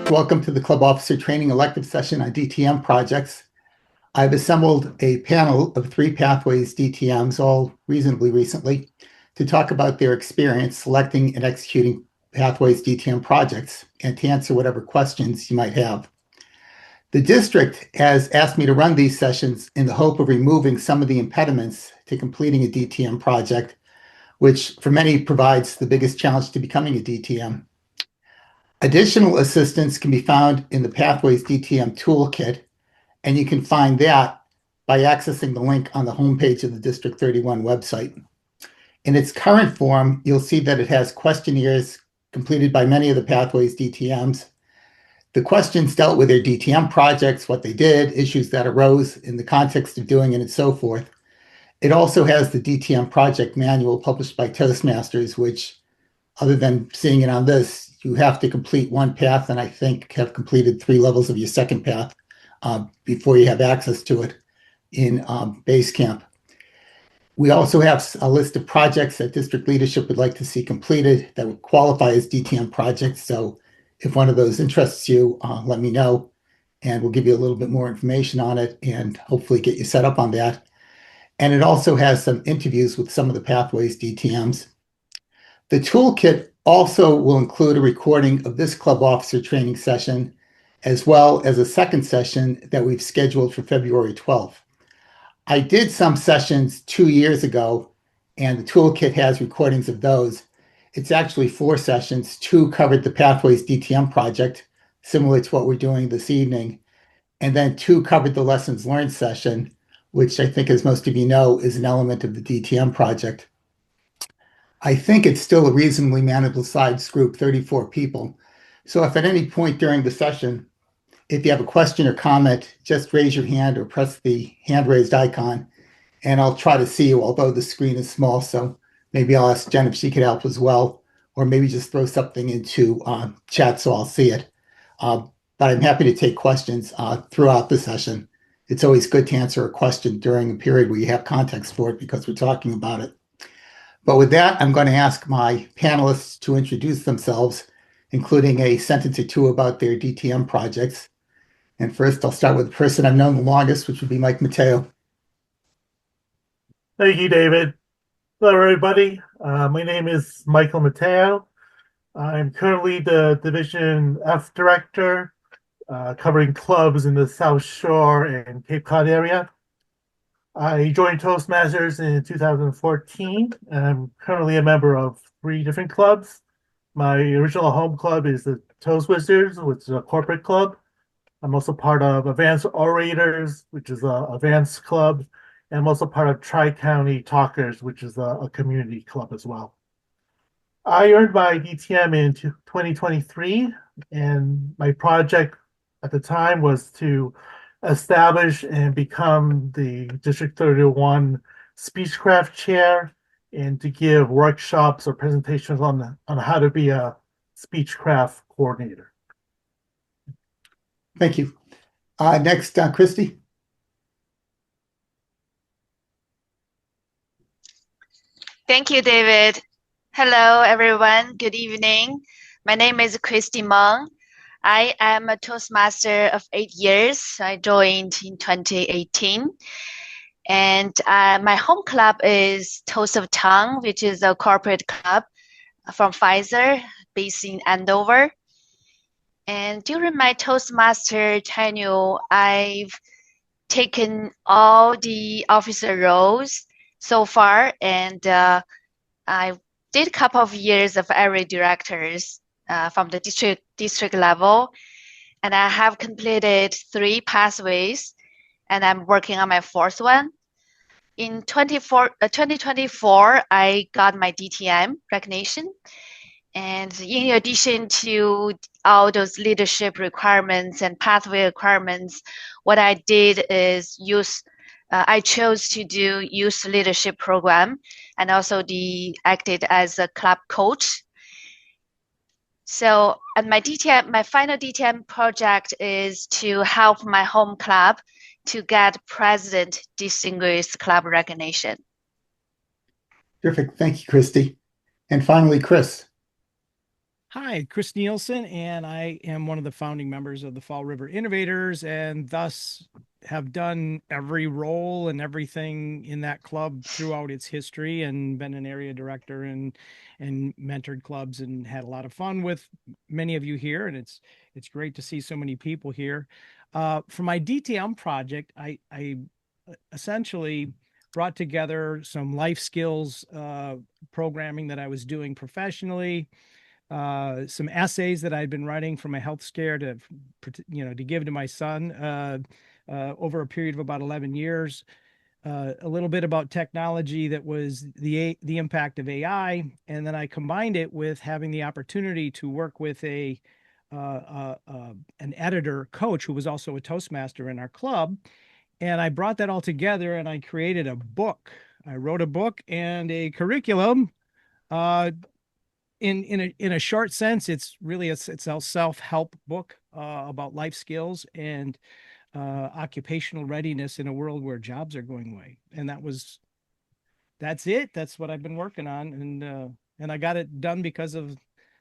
Welcome to the Club Officer Training Elective Session on DTM projects. I've assembled a panel of 3 Pathways DTMs, all reasonably recently, to talk about their experience selecting and executing Pathways DTM projects and to answer whatever questions you might have. The district has asked me to run these sessions in the hope of removing some of the impediments to completing a DTM project, which for many provides the biggest challenge to becoming a DTM. Additional assistance can be found in the Pathways DTM Toolkit, and you can find that by accessing the link on the homepage of the District 31 website. In its current form, you'll see that it has questionnaires completed by many of the Pathways DTMs. The questions dealt with their DTM projects, what they did, issues that arose in the context of doing it, and so forth. It also has the DTM project manual published by Toastmasters, which, other than seeing it on this, you have to complete one path and I think have completed 3 levels of your second path before you have access to it in Basecamp. We also have a list of projects that district leadership would like to see completed that would qualify as DTM projects. So if one of those interests you, let me know and we'll give you a little bit more information on it and hopefully get you set up on that. And it also has some interviews with some of the Pathways DTMs. The toolkit also will include a recording of this club officer training session, as well as a second session that we've scheduled for February 12th. I did some sessions 2 years ago, and the toolkit has recordings of those. It's actually 4 sessions. 2 covered the Pathways DTM project, similar to what we're doing this evening, and then 2 covered the lessons learned session, which I think, as most of you know, is an element of the DTM project. I think it's still a reasonably manageable size group, 34 people. So if at any point during the session, if you have a question or comment, just raise your hand or press the hand raised icon, and I'll try to see you, although the screen is small. So maybe I'll ask Jen if she could help as well, or maybe just throw something into chat so I'll see it. But I'm happy to take questions throughout the session. It's always good to answer a question during a period where you have context for it because we're talking about it. But with that, I'm going to ask my panelists to introduce themselves, including a sentence or 2 about their DTM projects. And first, I'll start with the person I've known the longest, which would be Mike Mateo. Thank you, David. Hello, everybody. My name is Michael Mateo. I'm currently the Division F Director, covering clubs in the South Shore and Cape Cod area. I joined Toastmasters in 2014, and I'm currently a member of 3 different clubs. My original home club is the Toast Wizards, which is a corporate club. I'm also part of Advanced Orators, which is an advanced club, and I'm also part of Tri-County Talkers, which is a community club as well. I earned my DTM in 2023, and my project at the time was to establish and become the District 31 Speechcraft Chair and to give workshops or presentations on how to be a Speechcraft coordinator. Thank you. Next, Christy. Thank you, David. Hello, everyone. Good evening. My name is Christy Meng. I am a Toastmaster of 8 years. I joined in 2018. And my home club is Toast of Tongue, which is a corporate club from Pfizer based in Andover. And during my Toastmaster tenure, I've taken all the officer roles so far, and I did a couple of years of area directors from the district level, and I have completed 3 pathways, and I'm working on my 4th one. In 2024, I got my DTM recognition, and in addition to all those leadership requirements and pathway requirements, what I did is I chose to do youth leadership program and also acted as a club coach. So, and my final DTM project is to help my home club to get President Distinguished Club recognition. Terrific. Thank you, Christy. And finally, Chris. Hi, Chris Nielsen, and I am one of the founding members of the Fall River Innovators, and thus have done every role and everything in that club throughout its history, and been an area director and mentored clubs and had a lot of fun with many of you here. And it's great to see so many people here. For my DTM project, I essentially brought together some life skills programming that I was doing professionally, some essays that I'd been writing for my health scare to give to my son over a period of about 11 years. A little bit about technology that was the impact of AI, and then I combined it with having the opportunity to work with an editor coach who was also a Toastmaster in our club, and I brought that all together and I created a book. I wrote a book and a curriculum. Uh, in a short sense, it's a self-help book about life skills and occupational readiness in a world where jobs are going away. And that's it. That's what I've been working on, and I got it done because of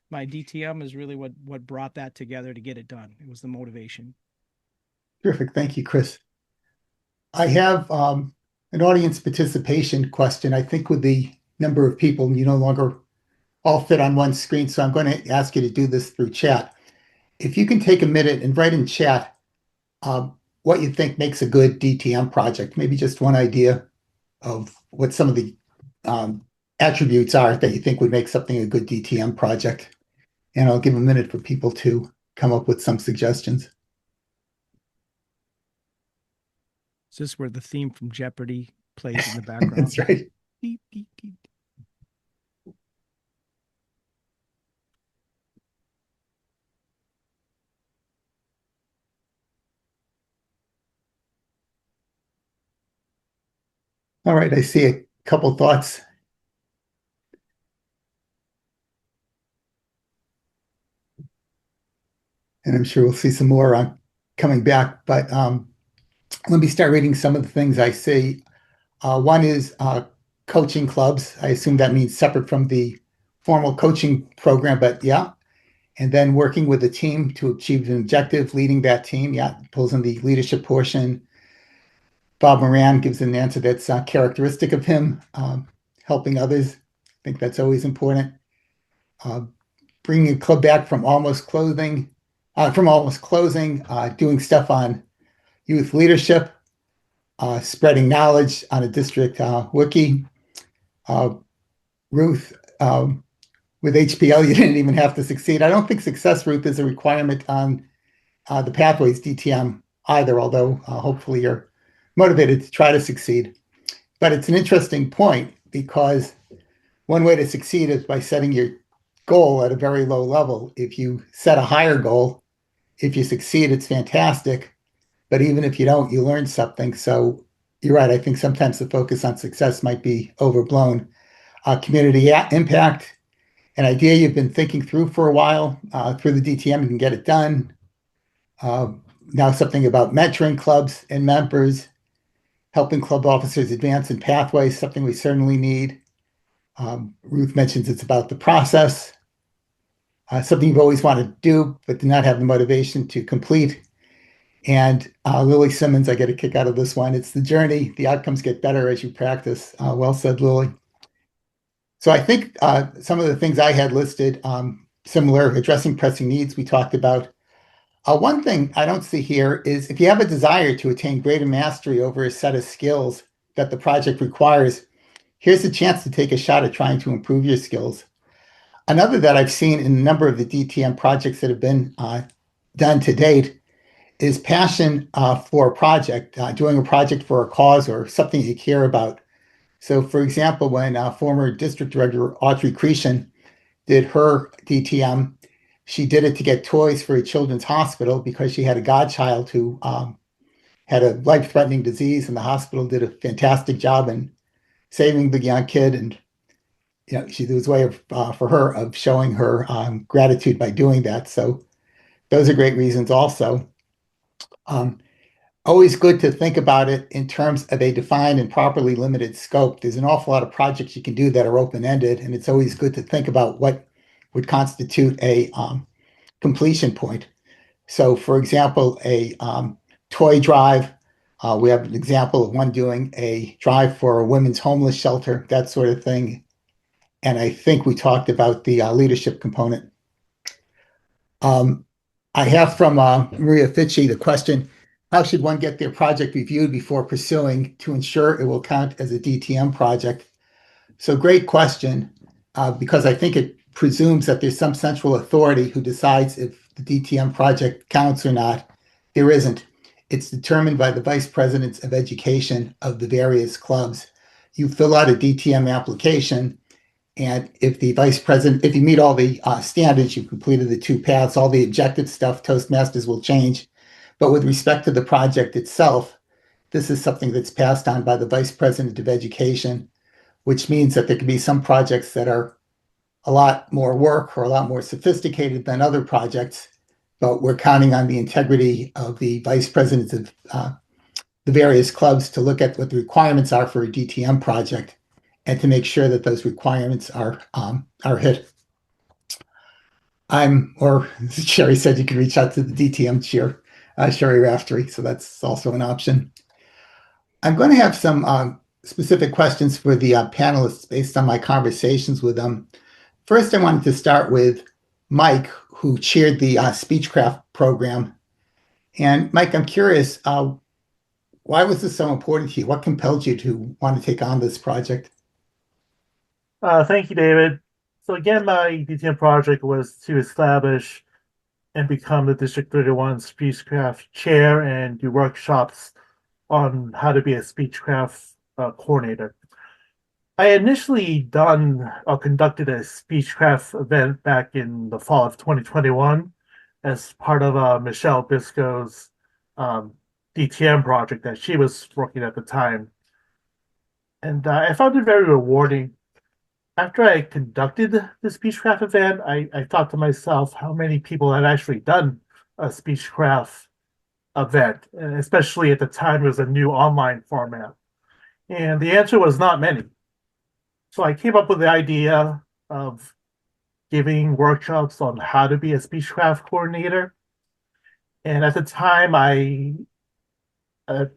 my DTM is really what brought that together to get it done. It was the motivation. Terrific. Thank you, Chris. I have an audience participation question. I think with the number of people, you no longer all fit on one screen, so I'm going to ask you to do this through chat. If you can take a minute and write in chat what you think makes a good DTM project, maybe just one idea of what some of the attributes are that you think would make something a good DTM project. And I'll give a minute for people to come up with some suggestions. Is this where the theme from Jeopardy plays in the background? That's right. Beep, beep, beep. All right, I see a couple thoughts. And I'm sure we'll see some more coming back. But let me start reading some of the things I see. One is coaching clubs. I assume that means separate from the formal coaching program, but yeah. And then working with a team to achieve an objective, leading that team. Yeah, pulls in the leadership portion. Bob Moran gives an answer that's characteristic of him, helping others. I think that's always important. Bringing a club back from almost closing, doing stuff on youth leadership, spreading knowledge on a district wiki. Ruth, with HPL, you didn't even have to succeed. I don't think success, Ruth, is a requirement on the Pathways DTM either, although hopefully you're motivated to try to succeed. But it's an interesting point because one way to succeed is by setting your goal at a very low level. If you set a higher goal, if you succeed, it's fantastic. But even if you don't, you learn something. So you're right. I think sometimes the focus on success might be overblown. Community impact, an idea you've been thinking through for a while. Through the DTM, you can get it done. Now something about mentoring clubs and members, helping club officers advance in pathways, something we certainly need. Ruth mentions it's about the process, something you've always wanted to do, but did not have the motivation to complete. And Lily Simmons, I get a kick out of this one. It's the journey. The outcomes get better as you practice. Well said, Lily. So I think some of the things I had listed, similar, addressing pressing needs we talked about. One thing I don't see here is if you have a desire to attain greater mastery over a set of skills that the project requires, here's a chance to take a shot at trying to improve your skills. Another that I've seen in a number of the DTM projects that have been done to date is passion for a project, doing a project for a cause or something you care about. So, for example, when former district director Audrey Cretion did her DTM, she did it to get toys for a children's hospital because she had a godchild who had a life-threatening disease, and the hospital did a fantastic job in saving the young kid. And there was a way for her of showing her gratitude by doing that. So those are great reasons also. Always good to think about it in terms of a defined and properly limited scope. There's an awful lot of projects you can do that are open-ended, and it's always good to think about what would constitute a completion point. So, for example, a toy drive. We have an example of one doing a drive for a women's homeless shelter, that sort of thing. And I think we talked about the leadership component. I have from Maria Fitchie the question, how should one get their project reviewed before pursuing to ensure it will count as a DTM project? So great question, because I think it presumes that there's some central authority who decides if the DTM project counts or not. There isn't. It's determined by the vice presidents of education of the various clubs. You fill out a DTM application, and if the vice president, if you meet all the standards, you've completed the 2 paths, all the objective stuff, Toastmasters will change. But with respect to the project itself, this is something that's passed on by the vice president of education, which means that there can be some projects that are a lot more work or a lot more sophisticated than other projects, but we're counting on the integrity of the vice presidents of the various clubs to look at what the requirements are for a DTM project and to make sure that those requirements are hit. Or as Sherry said, you can reach out to the DTM chair, Sherry Raftery, so that's also an option. I'm going to have some specific questions for the panelists based on my conversations with them. First, I wanted to start with Mike, who chaired the Speechcraft program. And Mike, I'm curious, why was this so important to you? What compelled you to want to take on this project? Thank you, David. So again, my DTM project was to establish and become the District 31 Speechcraft Chair and do workshops on how to be a Speechcraft coordinator. I initially conducted a Speechcraft event back in the fall of 2021 as part of Michelle Bisco's DTM project that she was working at the time. And I found it very rewarding. After I conducted the Speechcraft event, I thought to myself how many people had actually done a Speechcraft event, especially at the time it was a new online format. And the answer was not many. So I came up with the idea of giving workshops on how to be a Speechcraft coordinator. And at the time, I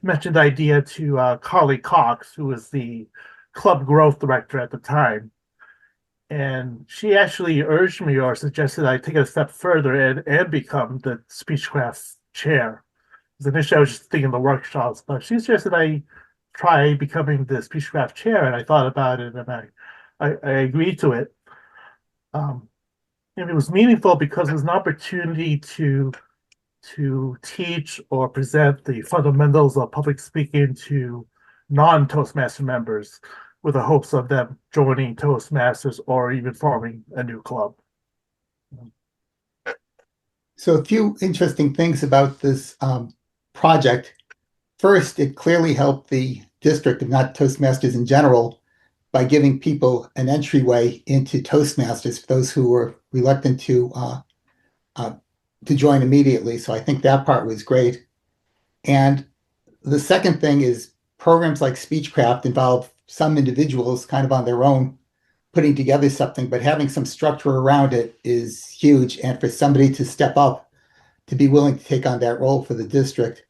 mentioned the idea to Carly Cox, who was the club growth director at the time. And she actually urged me or suggested I take it a step further and become the Speechcraft chair. Because initially I was just thinking the workshops, but she suggested I try becoming the Speechcraft chair, and I thought about it and I agreed to it. And it was meaningful because it was an opportunity to teach or present the fundamentals of public speaking to non-Toastmaster members with the hopes of them joining Toastmasters or even forming a new club. So a few interesting things about this project. First, it clearly helped the district, if not Toastmasters in general, by giving people an entryway into Toastmasters for those who were reluctant to join immediately. So I think that part was great. And the second thing is programs like Speechcraft involve some individuals kind of on their own putting together something, but having some structure around it is huge. And for somebody to step up, to be willing to take on that role for the district,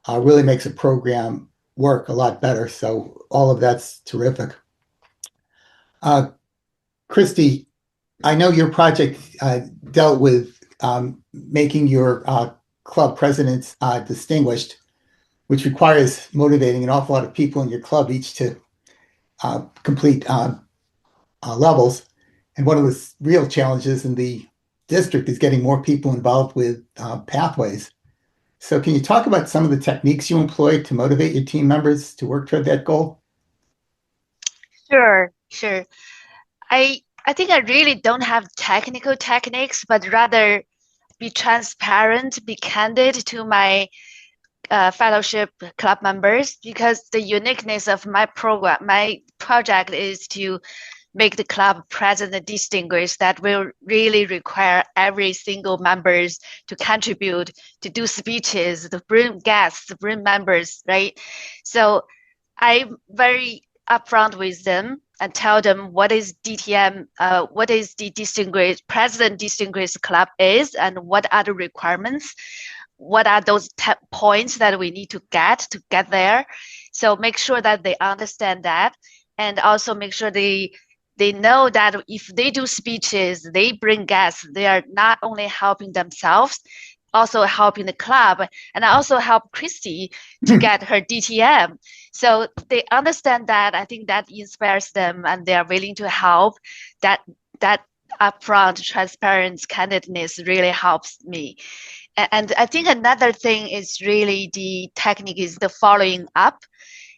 really makes a program work a lot better. So all of that's terrific. Christy, I know your project dealt with making your club presidents distinguished, which requires motivating an awful lot of people in your club each to complete levels. And one of the real challenges in the district is getting more people involved with pathways. So can you talk about some of the techniques you employ to motivate your team members to work toward that goal? Sure. I think I really don't have technical techniques, but rather be transparent, be candid to my fellowship club members, because the uniqueness of my project is to make the club president distinguished. That will really require every single members to contribute, to do speeches, to bring guests, to bring members, right? So I'm very upfront with them. and tell them what is DTM, what is the President Distinguished Club is, and what are the requirements, what are those points that we need to get there. So make sure that they understand that, and also make sure they know that if they do speeches, they bring guests, they are not only helping themselves, also helping the club, and also help Christy to get her DTM. So they understand that. I think that inspires them, and they are willing to help. That upfront, transparent candidness really helps me. And I think another thing is really the technique is the following up.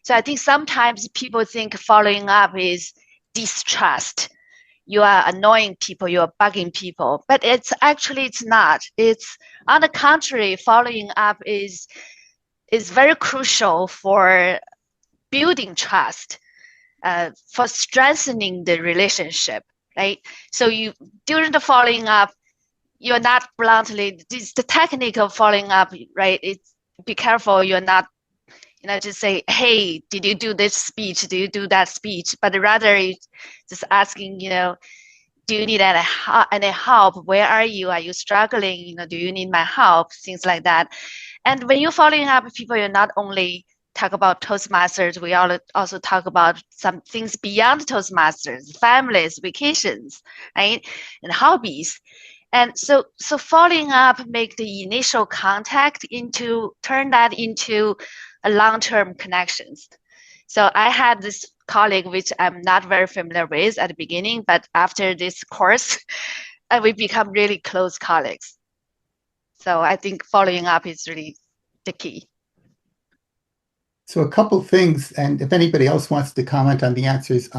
So I think sometimes people think following up is distrust. You are annoying people, you are bugging people, but it's not. It's on the contrary, following up is very crucial for building trust, for strengthening the relationship, right? So during the following up, you're not bluntly, the technique of following up, right? It's be careful, you're not, just say, hey, did you do this speech? Did you do that speech? But rather just asking, do you need any help? Where are you? Are you struggling? Do you need my help? Things like that. And when you're following up with people, you're not only talk about Toastmasters, we also talk about some things beyond Toastmasters, families, vacations, right? And hobbies. And so following up, make the initial contact turn that into a long-term connections. So I had this colleague, which I'm not very familiar with at the beginning, but after this course, we become really close colleagues. So I think following up is really the key. So a couple things, and if anybody else wants to comment on the answers,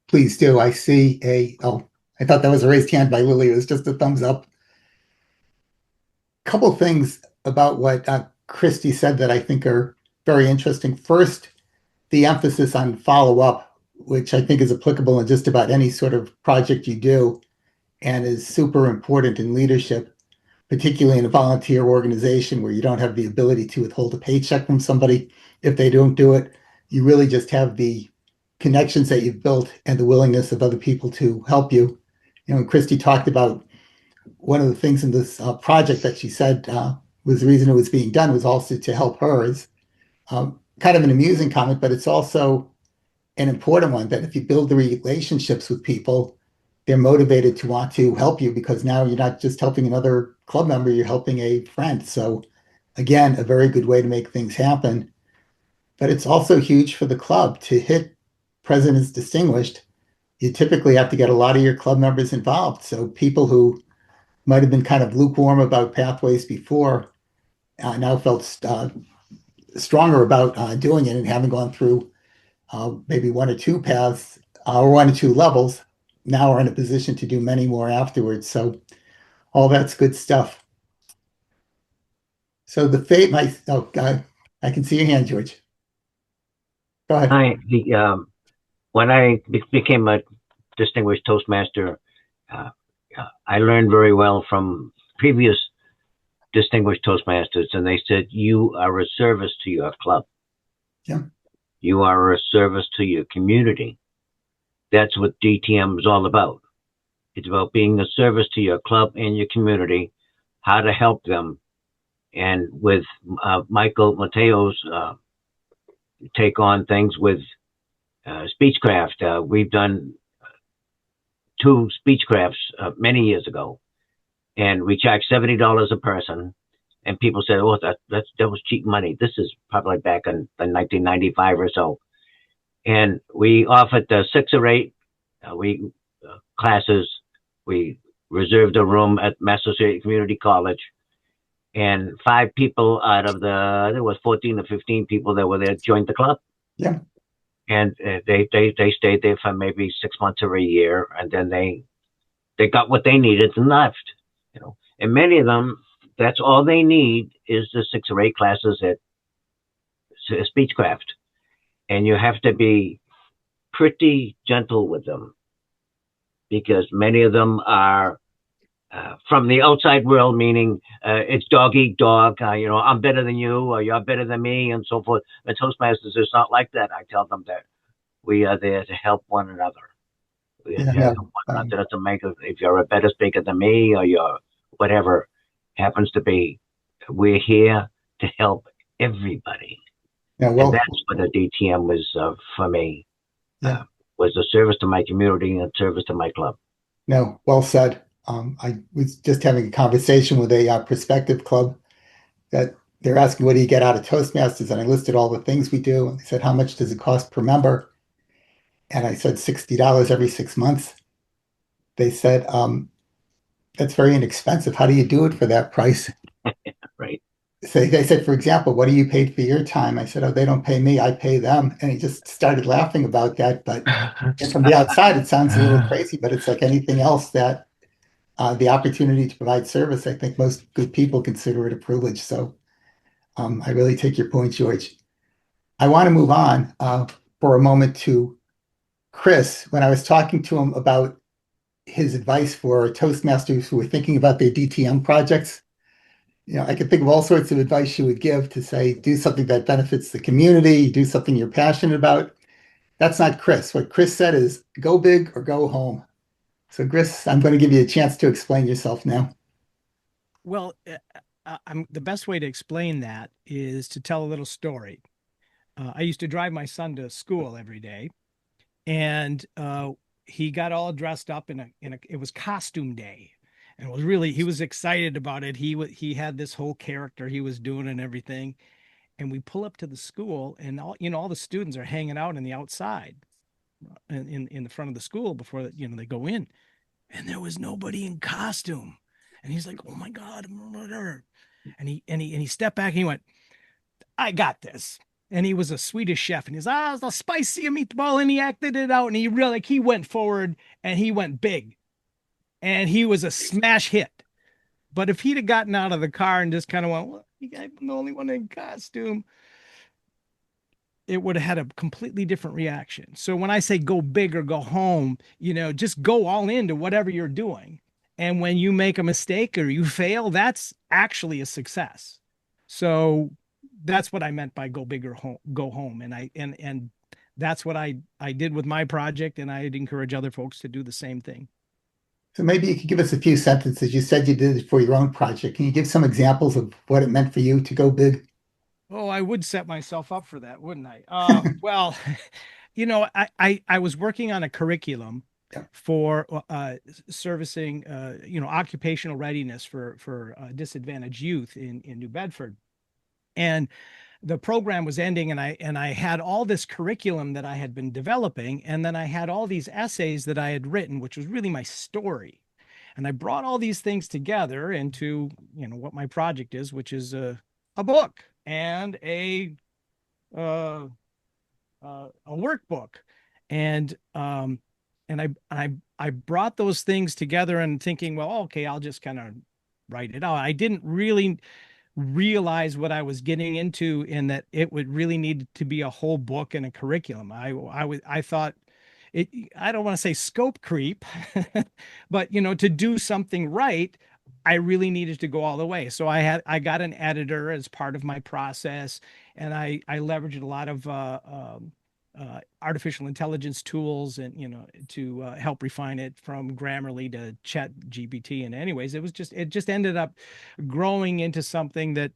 please do. I see I thought that was a raised hand by Lily. It was just a thumbs up. Couple things about what Christy said that I think are very interesting. First, the emphasis on follow-up, which I think is applicable in just about any sort of project you do and is super important in leadership, particularly in a volunteer organization where you don't have the ability to withhold a paycheck from somebody if they don't do it. You really just have the connections that you've built and the willingness of other people to help you. And Christy talked about one of the things in this project that she said was the reason it was being done was also to help her. Is kind of an amusing comment, but it's also an important one, that if you build the relationships with people, they're motivated to want to help you, because now you're not just helping another club member, you're helping a friend. So again, a very good way to make things happen. But it's also huge for the club to hit President's Distinguished. You typically have to get a lot of your club members involved. So people who might have been kind of lukewarm about pathways before now felt stronger about doing it, and having gone through maybe one or two paths or one or two levels, now are in a position to do many more afterwards. So all that's good stuff. So the fate, I can see your hand, George. Go ahead. Hi. When I became a distinguished Toastmaster, I learned very well from previous distinguished Toastmasters, and they said, you are a service to your club. Yeah. You are a service to your community. That's what DTM is all about. It's about being a service to your club and your community, how to help them. And with Michael Mateo's take on things with Speechcraft, we've done 2 Speechcrafts many years ago, and we charged $70 a person. And people said, "Oh, that was cheap money." This is probably back in 1995 or so. And we offered 6 or 8 classes. We reserved a room at Massachusetts Community College, and 5 people out of there was 14 or 15 people that were there joined the club. Yeah. And they stayed there for maybe 6 months or a year, and then they got what they needed and left. And many of them, that's all they need is the 6 or 8 classes at Speechcraft. And you have to be pretty gentle with them, because many of them are from the outside world, meaning it's dog eat dog, I'm better than you, or you're better than me, and so forth. But Toastmasters is not like that. I tell them that We are there to help one another. We are Yeah, there to no, help one another. Doesn't make it, if you're a better speaker than me or you're whatever happens to be. We're here to help everybody. yeah, And well, that's what the DTM was for me. Yeah. Was a service to my community and service to my club. no, well said. I was just having a conversation with a prospective club that they're asking, what do you get out of Toastmasters? And I listed all the things we do. And they said, how much does it cost per member? And I said, $60 every 6 months. They said, that's very inexpensive. How do you do it for that price? Right. So they said, for example, what do you paid for your time? I said, oh, they don't pay me, I pay them. And he just started laughing about that. But from the outside, it sounds a little crazy, but it's like anything else that the opportunity to provide service, I think most good people consider it a privilege. So I really take your point, George. I want to move on for a moment to Chris. When I was talking to him about his advice for Toastmasters who were thinking about their DTM projects, I could think of all sorts of advice you would give to say, do something that benefits the community, do something you're passionate about. That's not Chris. What Chris said is go big or go home. So, Chris, I'm going to give you a chance to explain yourself now. Well, the best way to explain that is to tell a little story. I used to drive my son to school every day, and he got all dressed up it was costume day, and it was really, he was excited about it. He had this whole character he was doing and everything. And we pull up to the school, and all the students are hanging out in the outside in the front of the school before they go in, and there was nobody in costume. And he's like, oh my God. And he stepped back and he went, I got this. And he was a Swedish chef, and he's the spicy meatball, and he acted it out, and he went forward and he went big, and he was a smash hit. But if he'd have gotten out of the car and just kind of went, well, I'm the only one in costume, it would have had a completely different reaction. So when I say go big or go home, just go all into whatever you're doing. And when you make a mistake or you fail, that's actually a success. So that's what I meant by go big or go home. And that's what I did with my project. And I'd encourage other folks to do the same thing. So maybe you could give us a few sentences. You said you did it for your own project. Can you give some examples of what it meant for you to go big? Oh, I would set myself up for that, wouldn't I? Well, I was working on a curriculum for servicing, occupational readiness for disadvantaged youth in New Bedford. And the program was ending, and I had all this curriculum that I had been developing, and then I had all these essays that I had written, which was really my story. And I brought all these things together into what my project is, which is a book and a workbook, and I brought those things together and thinking, well, okay, I'll just kind of write it out. I didn't really realize what I was getting into, in that it would really need to be a whole book and a curriculum. I thought it, I don't want to say scope creep, but to do something right, I really needed to go all the way. So I got an editor as part of my process, and I leveraged a lot of artificial intelligence tools, and to help refine it, from Grammarly to Chat GPT. And anyways, it just ended up growing into something that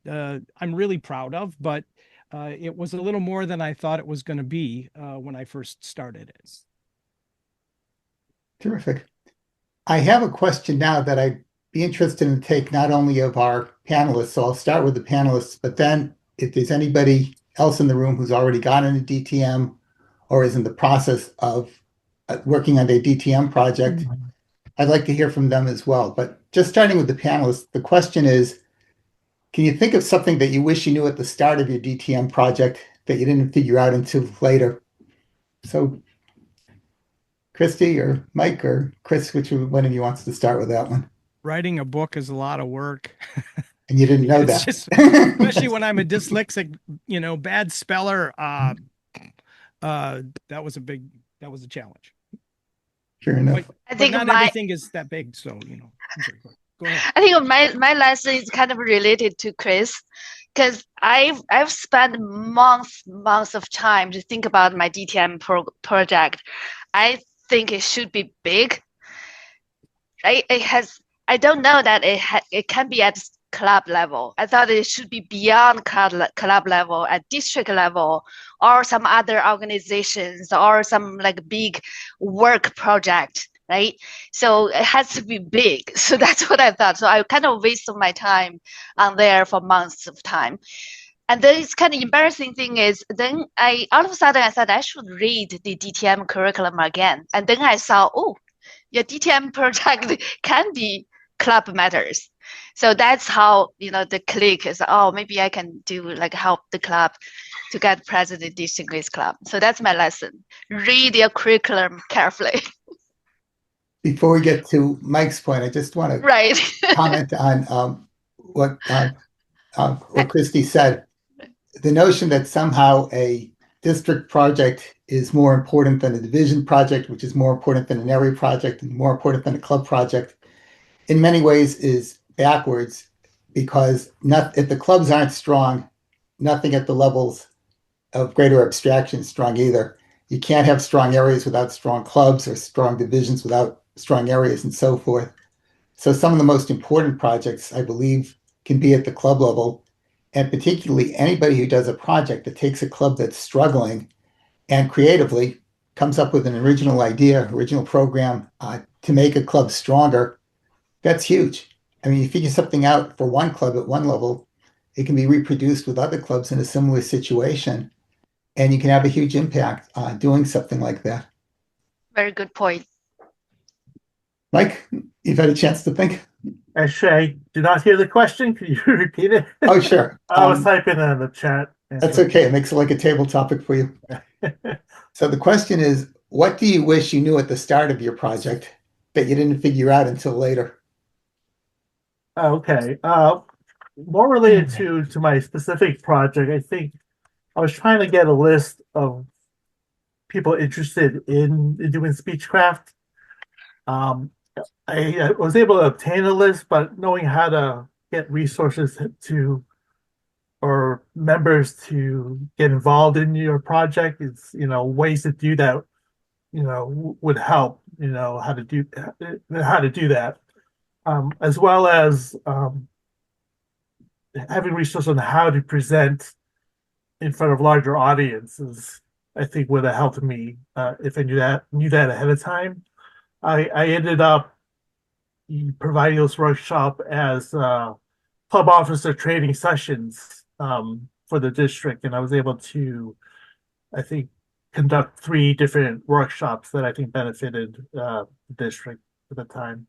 I'm really proud of. But it was a little more than I thought it was going to be when I first started it. Terrific. I have a question now that I'd be interested in take not only of our panelists, so I'll start with the panelists, but then if there's anybody else in the room who's already gotten a DTM or is in the process of working on their DTM project, I'd like to hear from them as well. But just starting with the panelists, the question is, can you think of something that you wish you knew at the start of your DTM project that you didn't figure out until later? So Christy or Mike or Chris, which one of you wants to start with that one? Writing a book is a lot of work. And you didn't know that. Especially when I'm a dyslexic, bad speller. That was a challenge. Sure enough. I think not everything is that big. So, I'm sorry, go ahead. I think my lesson is kind of related to Chris. because I've spent months of time to think about my DTM project. I think it should be big. I don't know that it can be at club level. I thought it should be beyond club level, at district level, or some other organizations, or some like big work project, right? So it has to be big. So that's what I thought. So I kind of wasted my time on there for months of time. And then it's kind of embarrassing thing is then I all of a sudden I said I should read the DTM curriculum again. And then I saw, oh, your DTM project can be club matters. So that's how, the click is, oh, maybe I can do like help the club to get president distinguished club. So that's my lesson. Read your curriculum carefully. Before we get to Mike's point, I just want to Right. comment on what Christy said. The notion that somehow a district project is more important than a division project, which is more important than an area project and more important than a club project, in many ways is backwards, because if the clubs aren't strong, nothing at the levels of greater abstraction is strong either. You can't have strong areas without strong clubs, or strong divisions without strong areas, and so forth. So some of the most important projects, I believe, can be at the club level. And particularly anybody who does a project that takes a club that's struggling and creatively comes up with an original idea, original program to make a club stronger, that's huge. I mean, you figure something out for one club at one level, it can be reproduced with other clubs in a similar situation, and you can have a huge impact doing something like that. Very good point. Mike, you've had a chance to think? Actually, I did not hear the question. Could you repeat it? Oh, sure. I was typing in the chat. That's okay. It makes it like a table topic for you. So the question is, what do you wish you knew at the start of your project that you didn't figure out until later? Okay. More related to my specific project, I think I was trying to get a list of people interested in doing speechcraft. I was able to obtain a list, but knowing how to get resources to, or members to get involved in your project, it's, ways to do that, would help, how to do that. As well as having resources on how to present in front of larger audiences, I think would have helped me if I knew that ahead of time. I ended up providing those workshop as club officer training sessions for the district, and I was able to, I think, conduct 3 different workshops that I think benefited the district at the time.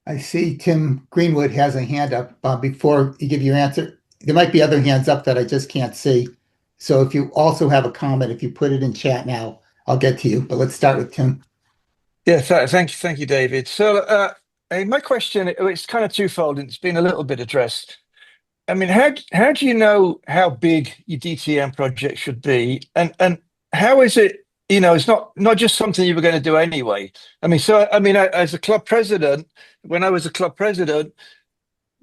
I see Tim Greenwood has a hand up. Before you give your answer, there might be other hands up that I just can't see. So if you also have a comment, if you put it in chat now, I'll get to you. But let's start with Tim. Yeah, thank you, David. So my question, it's kind of twofold, and it's been a little bit addressed. I mean, how do you know how big your DTM project should be, and how is it? It's not just something you were going to do anyway. I mean, as a club president, when I was a club president,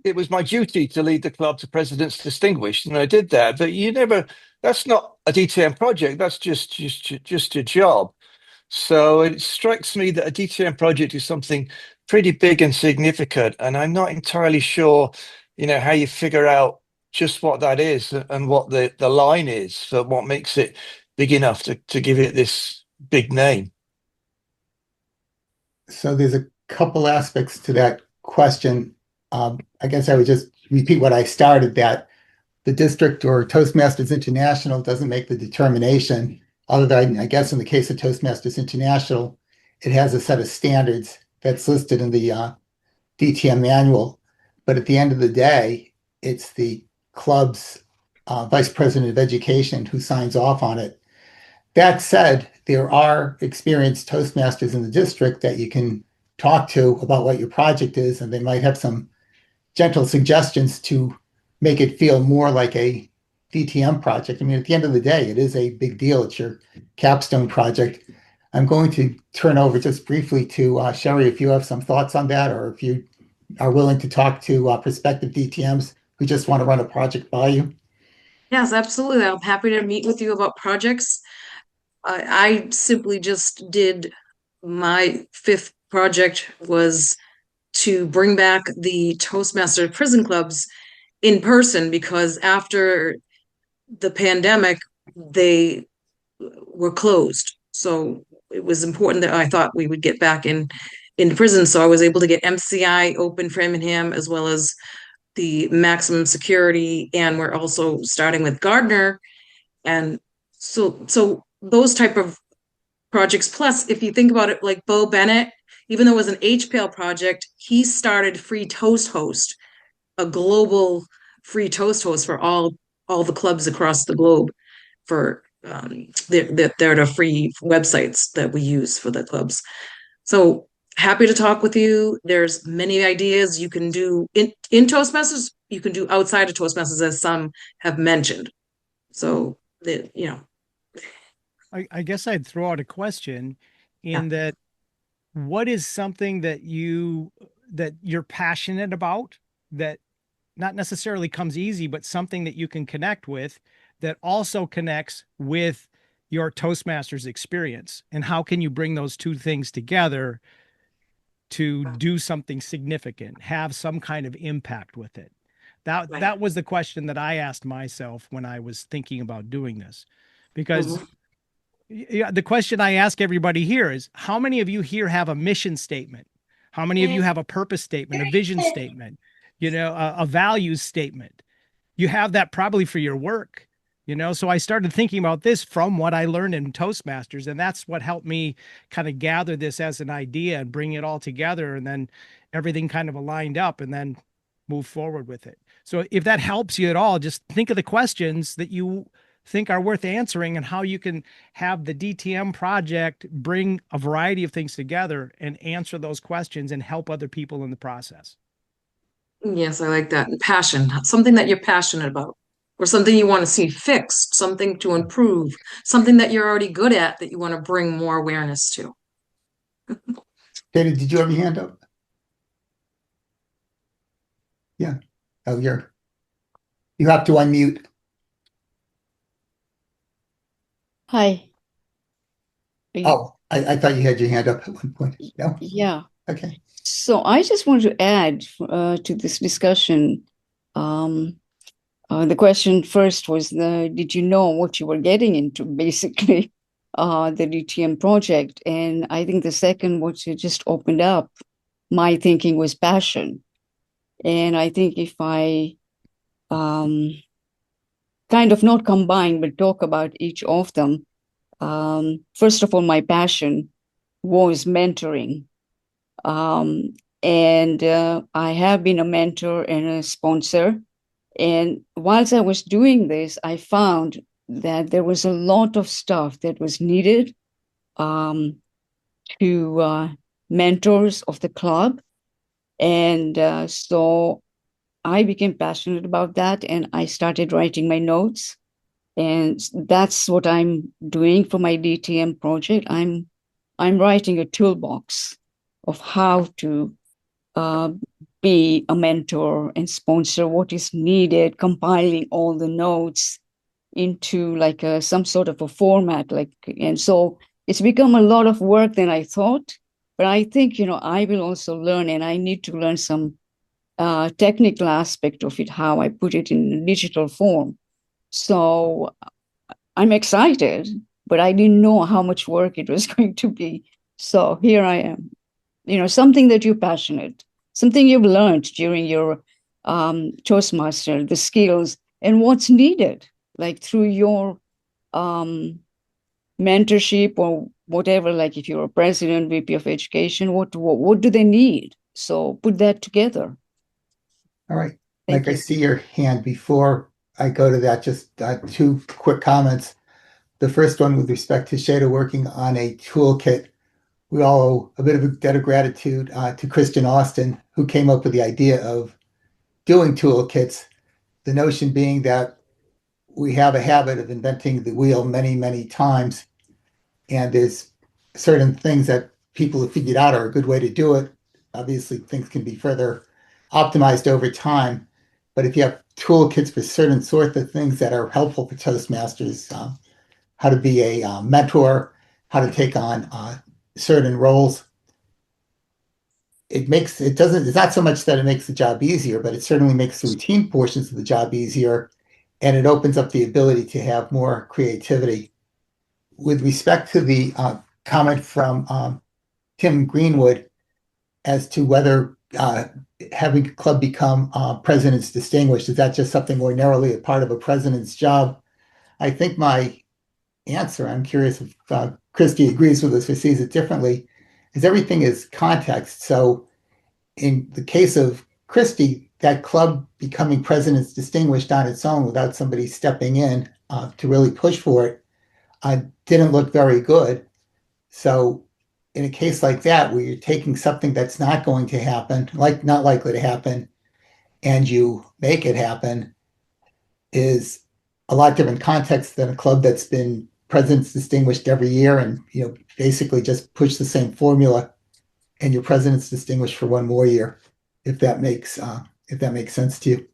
it was my duty to lead the club to President's Distinguished, and I did that. But that's not a DTM project. That's just your job. So it strikes me that a DTM project is something pretty big and significant, and I'm not entirely sure, how you figure out just what that is and what the line is for what makes it big enough to give it this big name. So there's a couple aspects to that question. I guess I would just repeat what I started, that the district or Toastmasters International doesn't make the determination. Other than, I guess in the case of Toastmasters International, it has a set of standards that's listed in the DTM manual. But at the end of the day, it's the club's vice president of education who signs off on it. That said, there are experienced Toastmasters in the district that you can talk to about what your project is, and they might have some gentle suggestions to make it feel more like a DTM project. I mean, at the end of the day, it is a big deal. It's your capstone project. I'm going to turn over just briefly to Sherry, if you have some thoughts on that, or if you are willing to talk to prospective DTMs who just want to run a project by you? Yes, absolutely. I'm happy to meet with you about projects. I simply just did my 5th project was to bring back the Toastmaster prison clubs in person because after the pandemic, they were closed. So it was important that I thought we would get back in prison. So I was able to get MCI open Framingham as well as the maximum security, and we're also starting with Gardner. And so those type of projects. Plus, if you think about it, like Bo Bennett, even though it was an HPAL project, he started Free Toast Host, a global free toast host for all the clubs across the globe. For they're the free websites that we use for the clubs. So happy to talk with you. There's many ideas you can do in Toastmasters. You can do outside of Toastmasters, as some have mentioned. So that I guess I'd throw out a question in that what is something that you're passionate about that not necessarily comes easy, but something that you can connect with that also connects with your Toastmasters experience? And how can you bring those two things together to do something significant, have some kind of impact with it? That was the question that I asked myself when I was thinking about doing this, because the question I ask everybody here is, how many of you here have a mission statement? How many of you have a purpose statement, a vision statement, a values statement? You have that probably for your work, So I started thinking about this from what I learned in Toastmasters, and that's what helped me kind of gather this as an idea and bring it all together, and then everything kind of aligned up, and then move forward with it. So if that helps you at all, just think of the questions that you think are worth answering and how you can have the DTM project bring a variety of things together and answer those questions and help other people in the process. Yes, I like that. And passion, something that you're passionate about, or something you want to see fixed, something to improve, something that you're already good at that you want to bring more awareness to. Katie, did you have your hand up? Yeah. Oh, you have to unmute. Hi. Oh, I thought you had your hand up at one point. No? Yeah. Okay. So I just want to add to this discussion. The question first was, did you know what you were getting into, basically, the DTM project? And I think the second, what you just opened up, my thinking was passion. And I think if I kind of not combine, but talk about each of them, first of all, my passion was mentoring. And I have been a mentor and a sponsor. And whilst I was doing this, I found that there was a lot of stuff that was needed to mentors of the club. And so I became passionate about that, and I started writing my notes. And that's what I'm doing for my DTM project. I'm writing a toolbox of how to be a mentor and sponsor, what is needed, compiling all the notes into like some sort of a format. And so it's become a lot of work than I thought. But I think, I will also learn, and I need to learn some technical aspect of it, how I put it in a digital form. So I'm excited, but I didn't know how much work it was going to be. So here I am, something that you're passionate, something you've learned during your Toastmaster, the skills and what's needed, like through your mentorship or whatever, like if you're a president, VP of education, what do they need? So put that together. All right. Thank Mike, I you. see your hand. Before I go to that, just two quick comments. The first one with respect to Shada working on a toolkit. We all owe a bit of a debt of gratitude to Christian Austin, who came up with the idea of doing toolkits. The notion being that we have a habit of inventing the wheel many, many times. And there's certain things that people have figured out are a good way to do it. Obviously, things can be further optimized over time. but if you have toolkits for certain sorts of things that are helpful for Toastmasters, how to be a mentor, how to take on certain roles, it's not so much that it makes the job easier, but it certainly makes the routine portions of the job easier, and it opens up the ability to have more creativity. With respect to the comment from Tim Greenwood as to whether having a club become president's distinguished, is that just something ordinarily a part of a president's job? I think my answer, I'm curious if Christy agrees with us or sees it differently, is everything is context. So in the case of Christie, that club becoming president's distinguished on its own without somebody stepping in to really push for it didn't look very good. So in a case like that, where you're taking something that's not going to happen, like not likely to happen, and you make it happen, is a lot different context than a club that's been president's distinguished every year and basically just push the same formula and your president's distinguished for one more year, if that makes sense to you.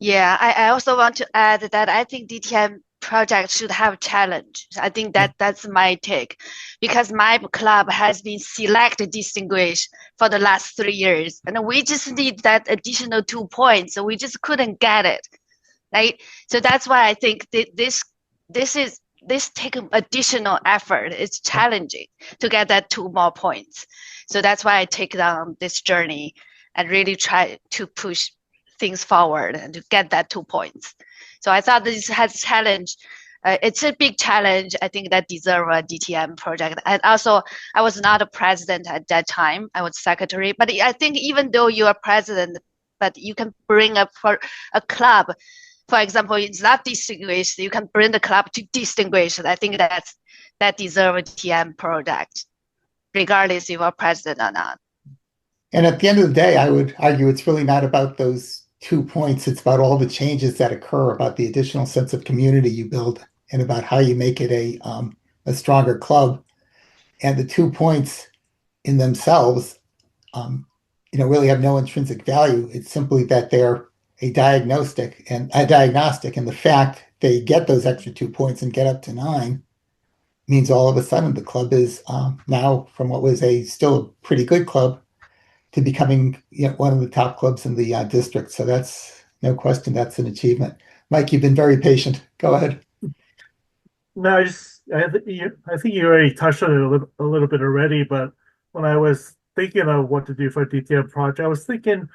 Yeah, I also want to add that I think DTM project should have challenge. I think that's my take, because my club has been selected distinguished for the last 3 years, and we just need that additional 2 points, so we just couldn't get it, right? So that's why I think this take additional effort. It's challenging to get that 2 more points. So that's why I take on this journey and really try to push things forward and to get that 2 points. So I thought this has challenge. It's a big challenge. I think that deserve a DTM project. And also, I was not a president at that time. I was secretary. But I think even though you are president, but you can bring up for a club. For example, it's not distinguished. You can bring the club to distinguished. I think that deserve a DTM project, regardless if you are president or not. And at the end of the day, I would argue it's really not about those 2 points. It's about all the changes that occur, about the additional sense of community you build, and about how you make it a stronger club. And the 2 points in themselves, really have no intrinsic value. It's simply that they're a diagnostic, and the fact they get those extra 2 points and get up to 9 means all of a sudden the club is now, from what was still a pretty good club, to becoming one of the top clubs in the district. So that's no question, that's an achievement. Mike, you've been very patient. Go ahead. No, I think you already touched on it a little bit already, but when I was thinking of what to do for a DTM project, I was thinking,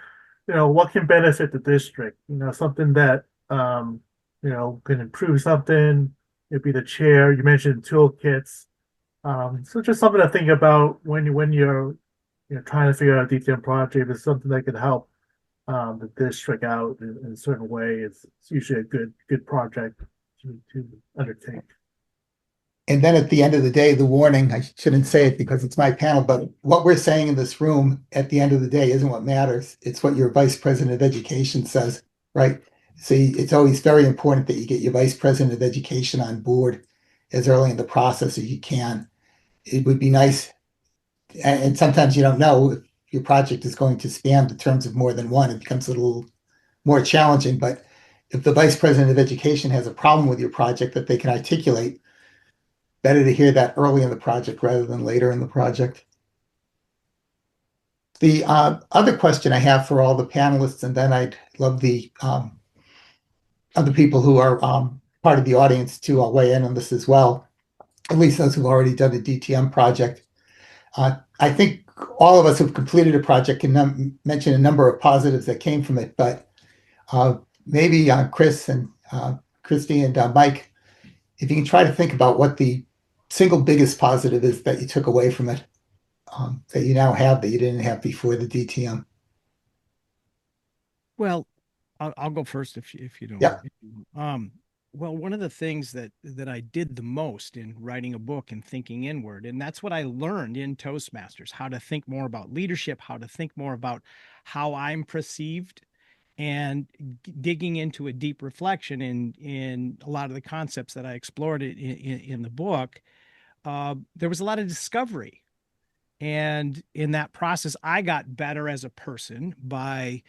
what can benefit the district? Something that can improve something. It'd be the chair. You mentioned toolkits. So just something to think about when you're trying to figure out a DTM project. If it's something that could help the district out in a certain way, it's usually a good project to undertake. And then at the end of the day, the warning, I shouldn't say it because it's my panel, but what we're saying in this room at the end of the day isn't what matters. It's what your vice president of education says, right? So it's always very important that you get your vice president of education on board as early in the process as you can. It would be nice, and sometimes you don't know if your project is going to span the terms of more than one. It becomes a little more challenging, but if the vice president of education has a problem with your project that they can articulate, better to hear that early in the project rather than later in the project. The other question I have for all the panelists, and then I'd love the other people who are part of the audience to weigh in on this as well, at least those who've already done a DTM project. I think all of us who've completed a project can mention a number of positives that came from it, but maybe Chris and Christy and Mike, if you can try to think about what the single biggest positive is that you took away from it, that you now have that you didn't have before the DTM. Well, I'll go first if you don't. Yeah. Well, one of the things that I did the most in writing a book and thinking inward, and that's what I learned in Toastmasters, how to think more about leadership, how to think more about how I'm perceived, and digging into a deep reflection in a lot of the concepts that I explored in the book. There was a lot of discovery. And in that process, I got better as a person by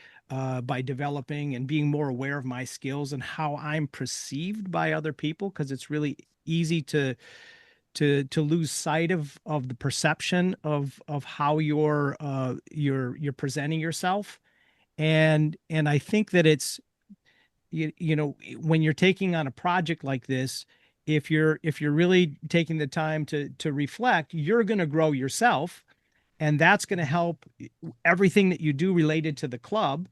by developing and being more aware of my skills and how I'm perceived by other people, because it's really easy to lose sight of the perception of how you're presenting yourself. And I think that it's, you know, when you're taking on a project like this, if you're really taking the time to reflect, you're going to grow yourself, and that's going to help everything that you do related to the club.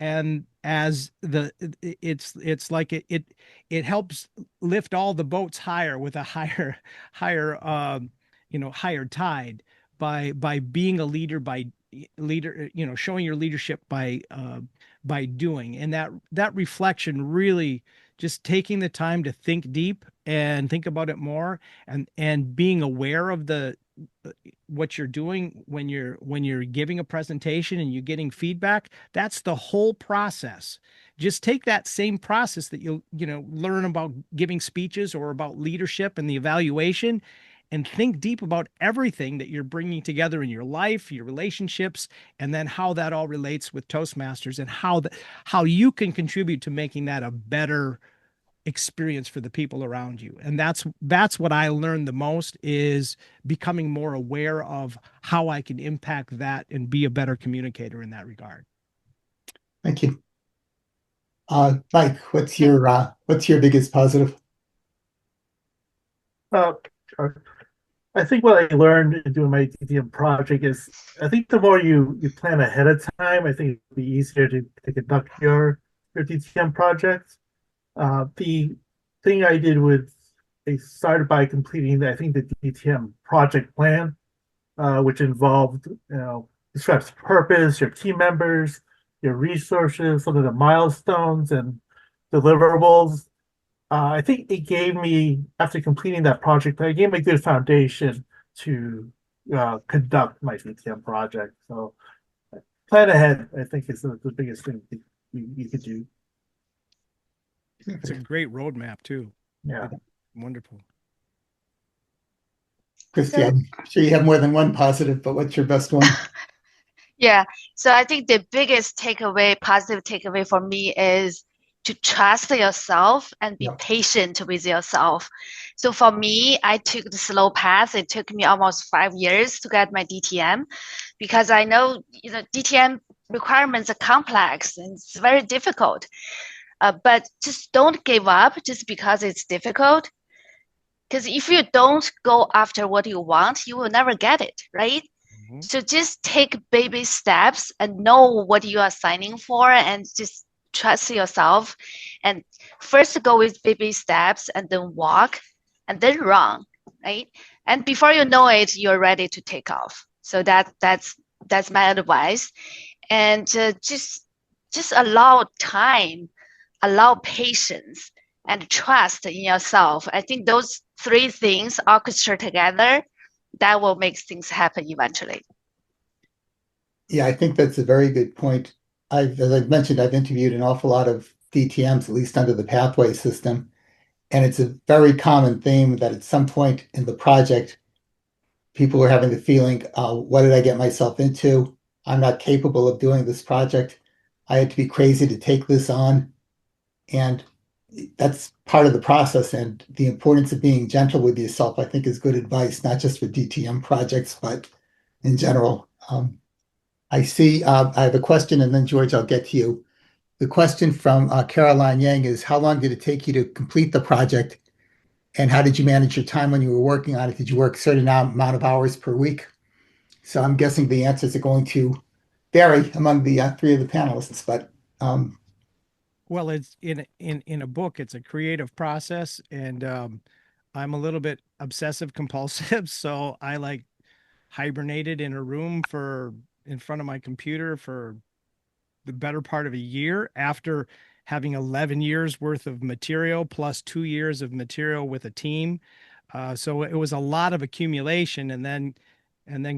And as the it's like it helps lift all the boats higher with a higher higher tide by being a leader, by leader, showing your leadership by doing. And that reflection, really just taking the time to think deep and think about it more, and being aware of the what you're doing when you're giving a presentation and you're getting feedback. That's the whole process. Just take that same process that you'll learn about giving speeches or about leadership and the evaluation, and think deep about everything that you're bringing together in your life, your relationships, and then how that all relates with Toastmasters, and how you can contribute to making that a better experience for the people around you. And that's what I learned the most, is becoming more aware of how I can impact that and be a better communicator in that regard. Thank you. Mike, what's your biggest positive? I think what I learned in doing my DTM project is, I think the more you plan ahead of time, I think it'll be easier to conduct your DTM projects. The thing I did I started by completing I think the DTM project plan, which involved, describes purpose, your team members, your resources, some of the milestones and deliverables. I think it gave me, after completing that project, it gave me a good foundation to conduct my DTM project. So plan ahead, I think, is the biggest thing you could do. It's a great roadmap too. Yeah. Wonderful. Christy, I'm sure you have more than one positive, but what's your best one? Yeah. So I think the biggest positive takeaway for me is to trust yourself and be patient with yourself. So for me, I took the slow path. It took me almost 5 years to get my DTM, because I know, DTM requirements are complex and it's very difficult. But just don't give up just because it's difficult. Because if you don't go after what you want, you will never get it, right? Mm-hmm. So just take baby steps and know what you are signing for, and just trust yourself. And first go with baby steps, and then walk, and then run, right? And before you know it, you're ready to take off. So that's my advice. And just allow time, allow patience, and trust in yourself. I think those 3 things orchestrate together, that will make things happen eventually. Yeah, I think that's a very good point. As I've mentioned, I've interviewed an awful lot of DTMs, at least under the pathway system. And it's a very common theme that at some point in the project, people are having the feeling, what did I get myself into? I'm not capable of doing this project. I had to be crazy to take this on. And that's part of the process, and the importance of being gentle with yourself, I think, is good advice, not just for DTM projects, but in general. I see, I have a question, and then George, I'll get to you. The question from Caroline Yang is, how long did it take you to complete the project? And how did you manage your time when you were working on it? Did you work a certain amount of hours per week? So I'm guessing the answers are going to vary among the 3 of the panelists, but well, it's in a book, it's a creative process, and I'm a little bit obsessive compulsive, so I like hibernated in a room in front of my computer for the better part of a year, after having 11 years worth of material plus 2 years of material with a team. So it was a lot of accumulation, and then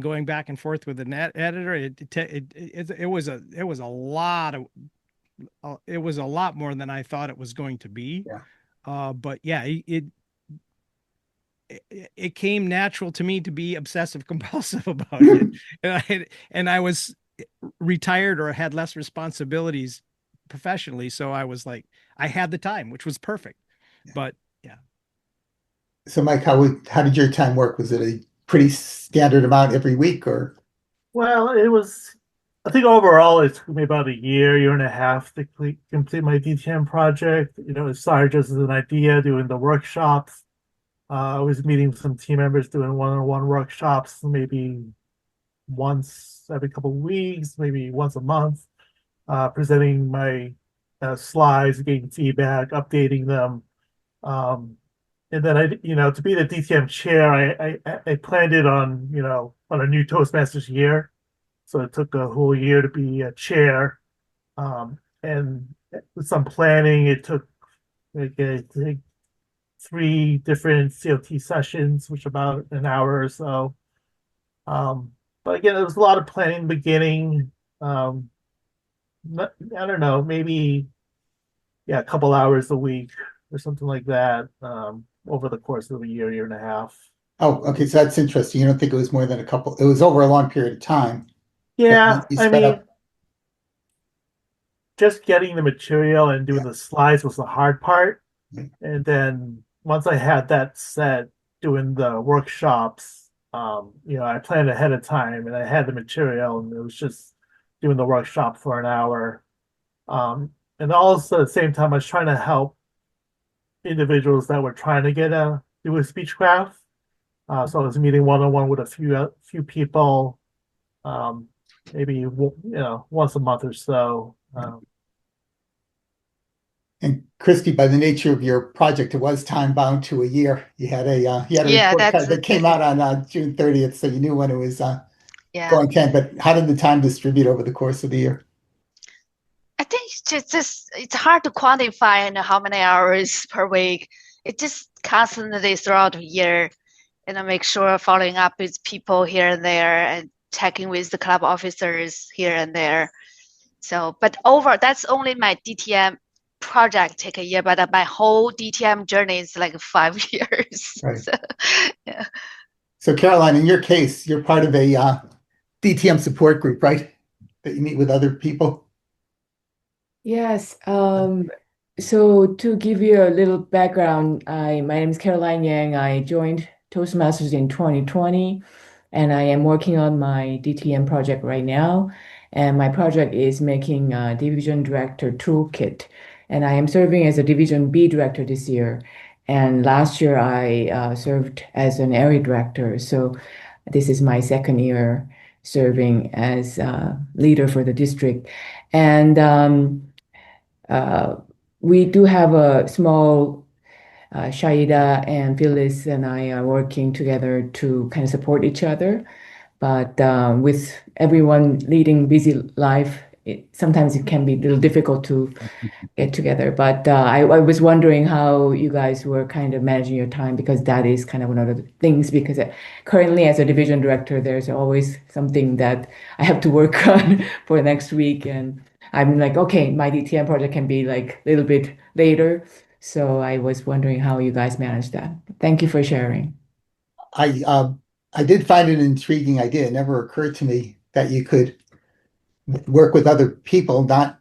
going back and forth with an editor. It was a lot of. It was a lot more than I thought it was going to be. Yeah. But yeah, it came natural to me to be obsessive compulsive about it. And I was, retired or had less responsibilities professionally. So I was like, I had the time, which was perfect. But yeah. So Mike, how did your time work? Was it a pretty standard amount every week or? Well, it was, I think overall it took me about a year and a half to complete my DTM project. You know, it started just as an idea, doing the workshops. I was meeting with some team members doing one-on-one workshops, maybe once every couple of weeks, maybe once a month, presenting my slides, getting feedback, updating them. And then to be the DTM chair, I planned it on, on a new Toastmasters year. So it took a whole year to be a chair. And with some planning, it took like I think 3 different COT sessions, which about an hour or so. But again, it was a lot of planning in the beginning. I don't know, maybe a couple hours a week or something like that. Over the course of a year and a half. Oh, okay. So that's interesting. You don't think it was more than a couple, it was over a long period of time. Yeah, You I sped mean, up. just getting the material and doing the slides was the hard part. Right. And then once I had that set, doing the workshops, I planned ahead of time and I had the material and it was just doing the workshop for an hour. And also at the same time, I was trying to help individuals that were trying to do a speechcraft. So I was meeting one-on-one with a few people, maybe once a month or so. And Christy, by the nature of your project, it was time bound to a year. You had a Yeah, report card that came out on June 30th, so you knew when it was yeah. going 10. But how did the time distribute over the course of the year? I think it's just it's hard to quantify and how many hours per week. It just constantly throughout the year, and I make sure following up with people here and there and checking with the club officers here and there. So, but that's only my DTM project take a year, but my whole DTM journey is like 5 years. Right. So, yeah. So Caroline, in your case, you're part of a DTM support group, right? That you meet with other people. Yes. So to give you a little background, my name is Caroline Yang. I joined Toastmasters in 2020, and I am working on my DTM project right now. And my project is making a division director toolkit. And I am serving as a division B director this year. And last year I served as an area director. So this is my second year serving as leader for the district. And we do have a small Shaida and Phyllis and I are working together to kind of support each other. But with everyone leading busy life, sometimes it can be a little difficult to get together. But I was wondering how you guys were kind of managing your time, because that is kind of one of the things, because currently as a division director, there's always something that I have to work on for next week. And I'm like, okay, my DTM project can be like a little bit later. So I was wondering how you guys manage that. Thank you for sharing. I did find it an intriguing idea. It never occurred to me that you could work with other people, not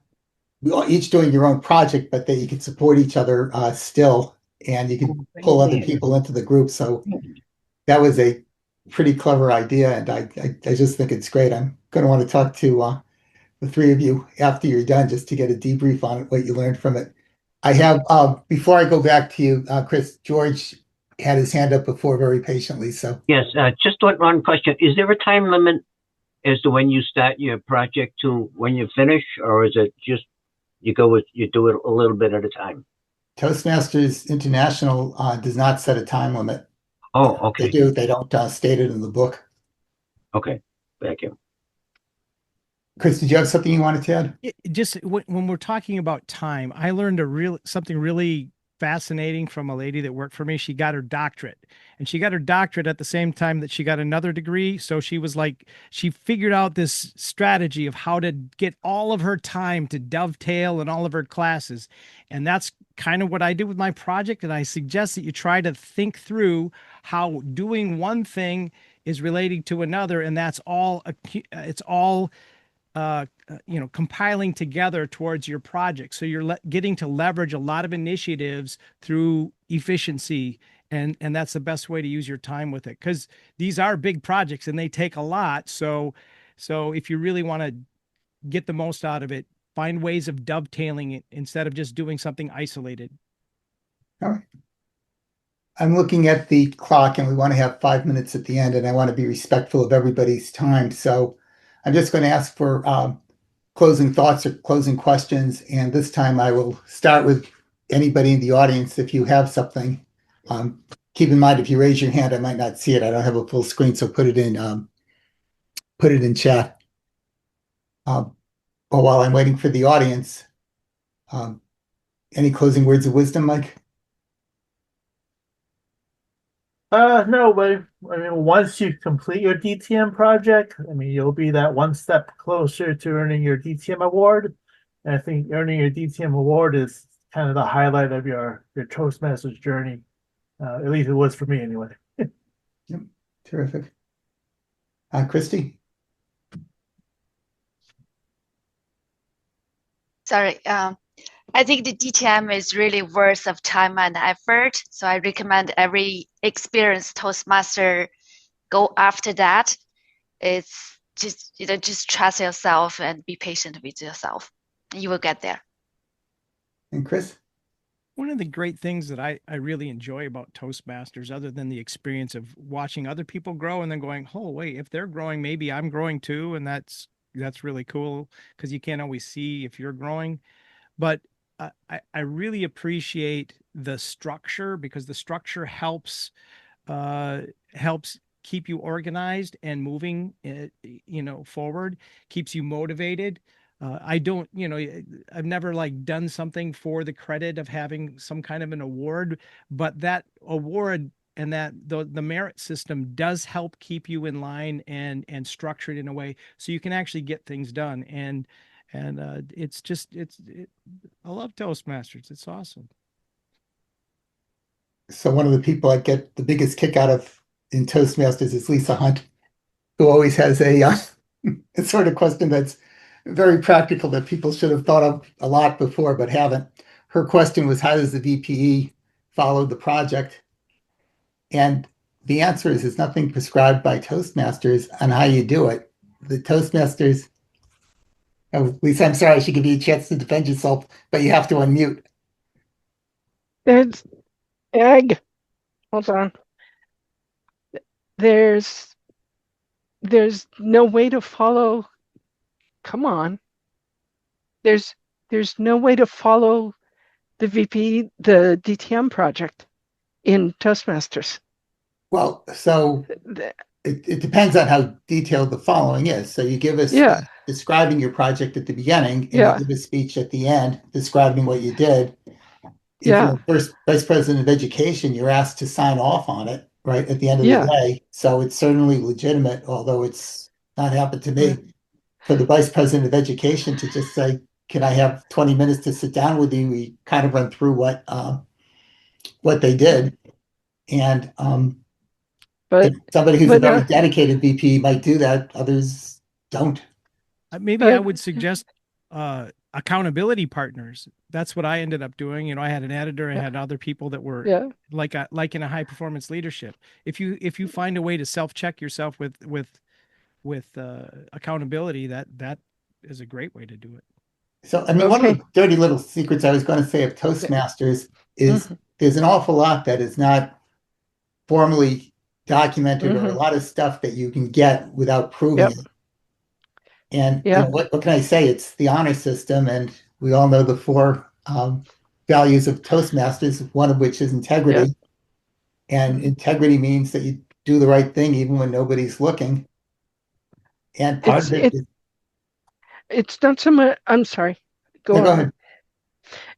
each doing your own project, but that you could support each other still, and you could pull other people into the group. So that was a pretty clever idea, and I just think it's great. I'm going to want to talk to the three of you after you're done, just to get a debrief on what you learned from it. I have, before I go back to you, Chris, George had his hand up before very patiently. So yes, just one question. Is there a time limit as to when you start your project to when you finish, or is it just you do it a little bit at a time? Toastmasters International does not set a time limit. Oh, okay. They do. They don't state it in the book. Okay, thank you. Chris, did you have something you wanted to add? Just when we're talking about time, I learned something really fascinating from a lady that worked for me. She got her doctorate, and she got her doctorate at the same time that she got another degree. So she was like, she figured out this strategy of how to get all of her time to dovetail in all of her classes. And that's kind of what I did with my project. And I suggest that you try to think through how doing one thing is relating to another. And that's all, it's all compiling together towards your project. So you're getting to leverage a lot of initiatives through efficiency. And that's the best way to use your time with it, because these are big projects and they take a lot. So if you really want to get the most out of it, find ways of dovetailing it instead of just doing something isolated. All right. I'm looking at the clock and we want to have 5 minutes at the end, and I want to be respectful of everybody's time. So I'm just going to ask for closing thoughts or closing questions. And this time I will start with anybody in the audience. If you have something, keep in mind, if you raise your hand, I might not see it. I don't have a full screen, so put it in chat. But while I'm waiting for the audience, any closing words of wisdom, Mike? No, but I mean, once you complete your DTM project, I mean, you'll be that one step closer to earning your DTM award. And I think earning your DTM award is kind of the highlight of your Toastmasters journey. At least it was for me anyway. Yep. Terrific. Christy? Sorry. I think the DTM is really worth of time and effort. So I recommend every experienced Toastmaster go after that. It's just trust yourself and be patient with yourself. You will get there. And Chris? One of the great things that I really enjoy about Toastmasters, other than the experience of watching other people grow and then going, oh, wait, if they're growing, maybe I'm growing too. And that's really cool, because you can't always see if you're growing. But I really appreciate the structure, because the structure helps keep you organized and moving, forward, keeps you motivated. I've never done something for the credit of having some kind of an award, but that award and that the merit system does help keep you in line and structured in a way so you can actually get things done. And I love Toastmasters. It's awesome. So one of the people I get the biggest kick out of in Toastmasters is Lisa Hunt, who always has a sort of question that's very practical that people should have thought of a lot before but haven't. Her question was, how does the VPE follow the project? And the answer is, there's nothing prescribed by Toastmasters on how you do it. The Toastmasters... Oh, Lisa, I'm sorry, I should give you a chance to defend yourself, but you have to unmute. There's egg. Hold on. There's no way to follow. Come on. There's no way to follow the VP, the DTM project in Toastmasters. Well, so it depends on how detailed the following is. So you give us describing your project at the beginning, and you give a speech at the end describing what you did. If you're first vice president of education, you're asked to sign off on it, right, at the end of the day. So it's certainly legitimate, although it's not happened to me, for the vice president of education to just say, can I have 20 minutes to sit down with you? We kind of run through what they did. And but somebody who's a very dedicated VP might do that. Others don't. Maybe I would suggest accountability partners. That's what I ended up doing. I had an editor, I had other people that were like in a high performance leadership. If you find a way to self-check yourself with accountability, that is a great way to do it. So I mean, one of the dirty little secrets I was going to say of Toastmasters is there's an awful lot that is not formally documented, or a lot of stuff that you can get without proving it. And what can I say? It's the honor system, and we all know the four values of Toastmasters, one of which is integrity. And integrity means that you do the right thing even when nobody's looking. And part of it is, it's not so much. I'm sorry. Go ahead.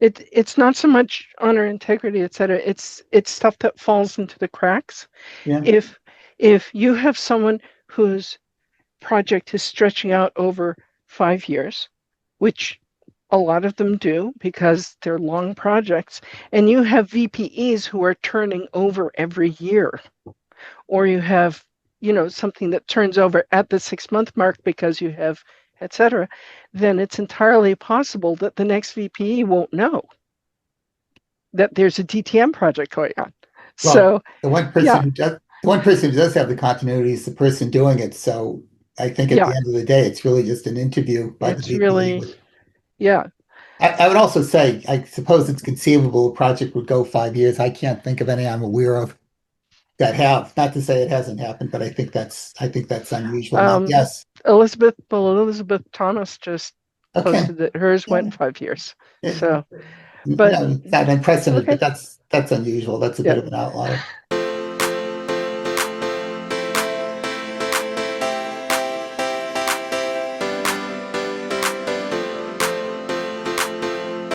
It's not so much honor, integrity, etc. It's stuff that falls into the cracks. If you have someone whose project is stretching out over 5 years, which a lot of them do because they're long projects, and you have VPEs who are turning over every year, or you have something that turns over at the 6-month mark because you have etc., then it's entirely possible that the next VP won't know that there's a DTM project going on. Well, So the one person who does have the continuity is the person doing it. So I think at the end of the day, it's really just an interview by the VP. Really, yeah. I would also say, I suppose it's conceivable a project would go 5 years. I can't think of any I'm aware of that have. Not to say it hasn't happened, but I think that's unusual. Yes. Elizabeth Thomas just posted that hers went 5 years. So, but it's not unprecedented, but that's unusual. That's a bit of an outlier.